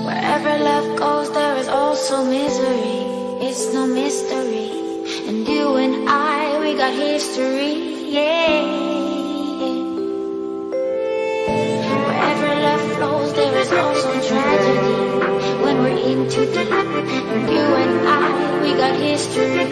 Wherever love goes, there is also misery. It's no mystery. And you and I, we got history, yeah. Wherever love flows, there is also tragedy. When we're in too deep, and you and I, we got history,